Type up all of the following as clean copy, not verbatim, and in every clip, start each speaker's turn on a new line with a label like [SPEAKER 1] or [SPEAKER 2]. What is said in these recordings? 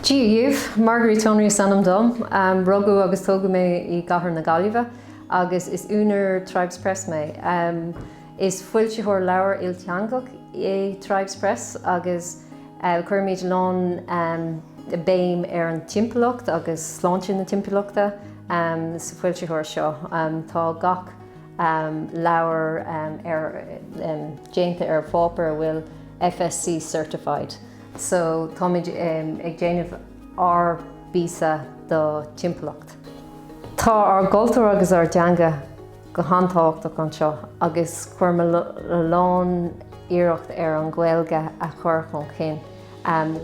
[SPEAKER 1] Gaillimh, Margaret Tonry Sanam Dom, Rogu agus tóga mé I gahar na Gaillimh, agus is únar Tribes Press mé. Is fuilte chóir leabhar il teangach Tribes Press agus chuir méid lán béim an timpachta agus sláinte na timpachta sa fuilte chóir seo. Tá gach leabhar déanta fápar bhfuil FSC certified. So tá méid ag déanamh SEIRBHÍSÍ do timpachta. Tá ar gcultúr agus ar deanga go hantáchtach an seo, agus chuir me lán iireacht an Gaeilge a chur chun chin,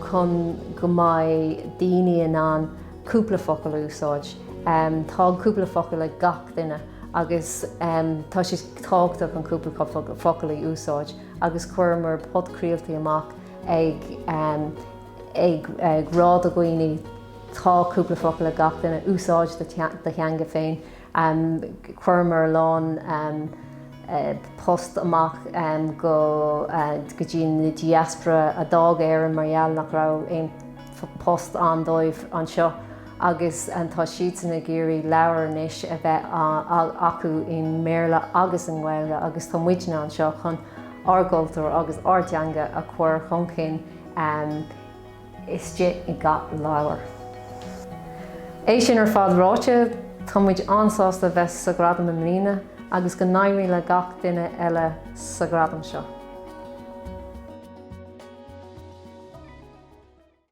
[SPEAKER 1] chun go mbeidh daoine an cúpla focail úsáid. Tá cúpla focail le gach duine, agus tá sé táchtach an cúpla focail úsáid, agus chuir mar podcríaltaí amach ag rád a gcuoine tá cúpla focail le gach duine úsáid de theanga féin. Chuir mar lán post amach go dtí na diaspora a dag éireann margheall nach raibh éon post an dóibh an seo, agus tá siad na géirí leabhar anois a bheith acu I méarla agus an Gaeilge, agus tá muidena an seo chun ar gcultúr agus ar deanga a chur chun cinn isté I gach leabhar. É sin ar fad ráite, tá muid ansásta bheith sa gradam na mlíne, agus go n-éirí le gach duine eile sa gradam seo.